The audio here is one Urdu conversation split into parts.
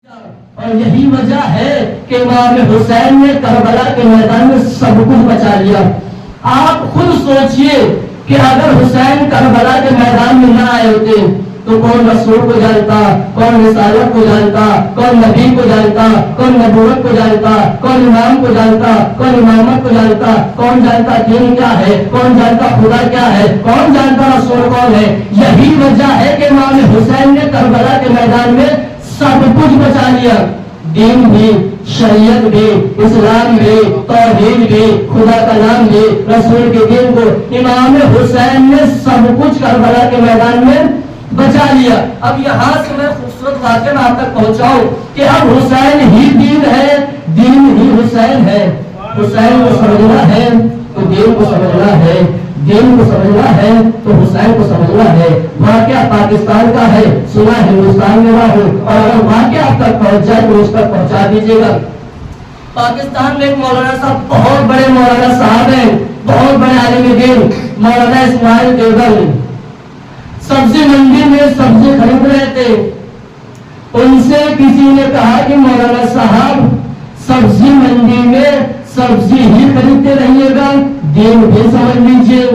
اور یہی وجہ ہے کہ امام حسین نے کربلا کے میدان میں سب کچھ بچا لیا۔ آپ خود سوچئے کہ اگر حسین کربلا کے میدان میں نہ آئے ہوتے تو کون رسول کو جانتا، کون رسالت کو جانتا، کون نبی کو جانتا، کون نبوت کو جانتا، کون امام کو جانتا، کون امامت کو جانتا، کون جانتا دین کیا ہے، کون جانتا خدا کیا ہے، کون جانتا رسول کون ہے۔ یہی وجہ ہے کہ امام حسین نے کربلا کے میدان میں سب کچھ بچا لیا، دین بھی، شریعت بھی، اسلام بھی، توحید بھی، خدا کا نام بھی، رسول کے دین کو امام حسین نے سب کچھ کربلا کے میدان میں بچا لیا۔ اب یہاں سے میں خوبصورت واقعہ میں آپ تک پہنچاؤں کہ اب حسین ہی دین ہے، دین ہی حسین ہے۔ حسین کو سمجھنا ہے تو دین کو سمجھنا ہے، دین کو سمجھنا ہے تو حسین کو سمجھنا ہے۔ واقعہ پاکستان کا ہے، سنا ہندوستان میں رہا ہوں، اور اگر واقعہ آپ تک پہنچ جائے تو اس تک پہنچا دیجیے گا۔ پاکستان میں ایک مولانا صاحب، بہت بڑے مولانا صاحب ہیں، بہت بڑے عالم دین، مولانا اسماعیل دیوبند، سبزی منڈی میں سبزی خرید رہے تھے۔ ان سے کسی نے کہا کہ مولانا صاحب سبزی منڈی میں سبزی ہی خریدتے رہیے گا، دین بھی سمجھ لیجیے۔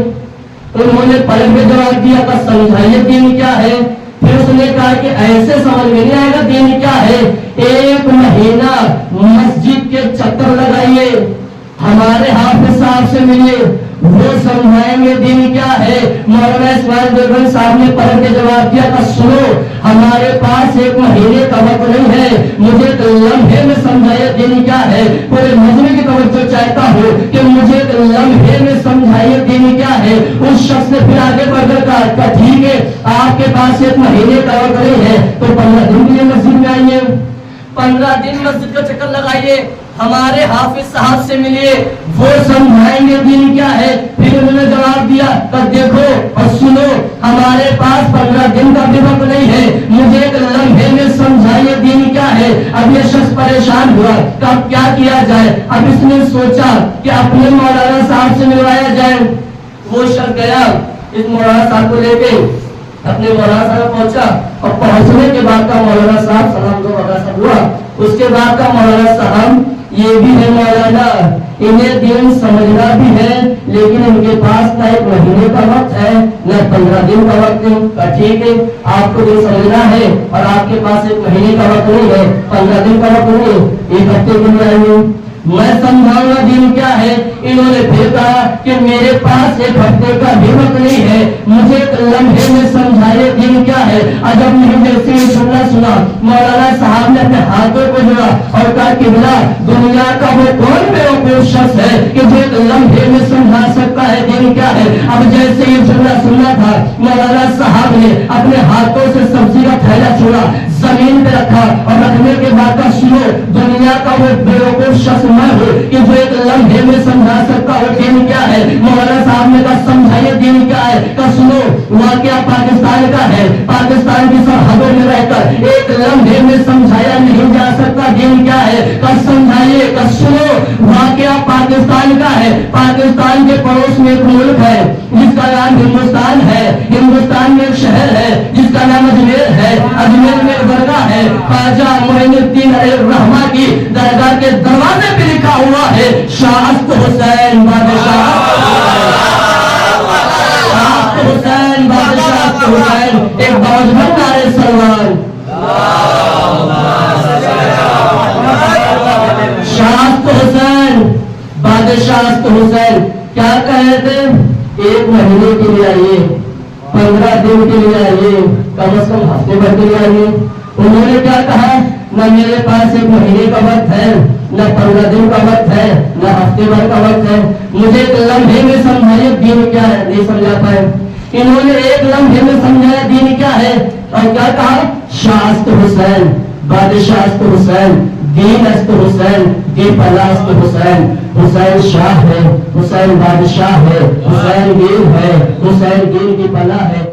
انہوں نے پلٹ کے جواب دیا کہ سمجھائیے دین کیا ہے۔ پھر اس نے کہا کہ ایسے سمجھ میں نہیں آئے گا دین کیا ہے، ایک مہینہ مسجد کے چکر لگائیے، ہمارے حافظ صاحب سے ملیے، وہ سمجھائیں گے دین کیا ہے۔ مولانا اسماعیل دیوبند صاحب نے پلٹ کے جواب دیا کہ سنو، ہمارے پاس ایک مہینے کا وقت نہیں ہے، مجھے تو لمحے میں سمجھائیے دین کیا ہے۔ پورے مجمع کی توجہ چاہتا ہوں کہ مجھے تو لمحے میں سمجھائیے دین کیا ہے۔ اس شخص نے پھر آگے بڑھ کر کہا ٹھیک ہے، آپ کے پاس ایک مہینے کا وقت نہیں ہے تو 15 دن کے لیے مسجد میں آئیے، 15 دن مسجد کا چکر لگائیے، ہمارے حافظ صاحب سے ملیے، وہ سمجھائیں گے دین کیا ہے۔ پھر انہوں نے جواب دیا کہ دیکھو اور سنو، ہمارے پاس 15 دن کا بھی وقت نہیں ہے، مجھے ایک لمحے میں سمجھائیے دین کیا ہے۔ اب یہ شخص پریشان ہوا کہ اب کیا کیا جائے۔ اب اس نے سوچا کہ اپنے مولانا صاحب سے ملوایا جائے۔ وہ شخص گیا، اس مولانا صاحب کو لے کے اپنے مولانا صاحب پہنچا، اور پہنچنے کے بعد کا مولانا صاحب سلام دو وغیرہ ہوا۔ اس کے بعد کا مولانا صاحب یہ بھی ہے مولانا، انہیں دین سمجھنا بھی ہے لیکن ان کے پاس نہ ایک مہینے کا وقت ہے نہ 15 دن کا وقت ہے۔ ٹھیک ہے، آپ کو دین سمجھنا ہے اور آپ کے پاس ایک مہینے کا وقت نہیں ہے، 15 دن کا وقت نہیں ہے، ایک ہفتے کے لیے آئیے، میں سمجھاؤں گا دین کیا ہے۔ انہوں نے پھر کہا کہ میرے پاس ایک ہفتے کا بھی وقت نہیں ہے، مجھے ایک لمحے میں سمجھائے دین کیا ہے۔ جب میں جیسے یہ جملہ سنا، مولانا صاحب نے اپنے ہاتھوں کو جوڑا اور کہا کہ بلا دنیا کا وہ کون بیوقوف شخص ہے کہ جو ایک لمحے میں سمجھا سکتا ہے دین کیا ہے۔ اب جیسے یہ جملہ سننا تھا، مولانا صاحب نے اپنے ہاتھوں سے سبزی کا تھیلا چھوڑا، زمین پہ رکھا اور رکھنے کے بعد کا سنو، دنیا کا وہ بیوقوف شخص میں ہوں کہ جو ایک لمحے میں سمجھا سکتا ہے دین کیا ہے۔ مولانا صاحب نے کہا سمجھائیے دین کیا ہے۔ کہ سنو، واقعہ پاکستان کا ہے، پاکستان کی سرحدوں میں رہ کر ایک لمحے میں سمجھایا نہیں جا سکتا دین کیا ہے۔ کہ سمجھائیے، کہ سنو، واقعہ پاکستان کا ہے، پاکستان کے پڑوس میں ایک ملک ہے جس کا نام ہندوستان ہے، ہندوستان میں ایک شہر ہے جس کا نام اجمیر ہے، اجمیر میں ایک درگاہ ہے، خواجہ معین الدین الرحمہ کی درگاہ کے دروازے پہ لکھا ہوا ہے شاست حسین بادشاہ حسین بادشاہ حسین۔ ایک باوجہ نعرے سلمان، شاست حسین بادشاہ حسین۔ کیا کہے تھے؟ ایک مہینے کے لیے آئیے، 15 دن کے لیے آئیے، کم از کم ہفتے بھر کے لیے آئیے۔ انہوں نے کیا کہا؟ نہ میرے پاس ایک مہینے کا وقت ہے، نہ 15 دن کا وقت ہے، نہ ہفتے بھر کا وقت ہے، مجھے ایک لمحے میں سمجھائیے دین کیا ہے۔ نہیں سمجھا پائے۔ انہوں نے ایک لمحے میں سمجھایا دین کیا ہے، اور کیا کہا؟ شاست حسین بادشاہ حسین، دین است حسین، دی پلا است حسین۔ حسین شاہ ہے، حسین بادشاہ ہے، حسین دین ہے، حسین دین کی پلا ہے۔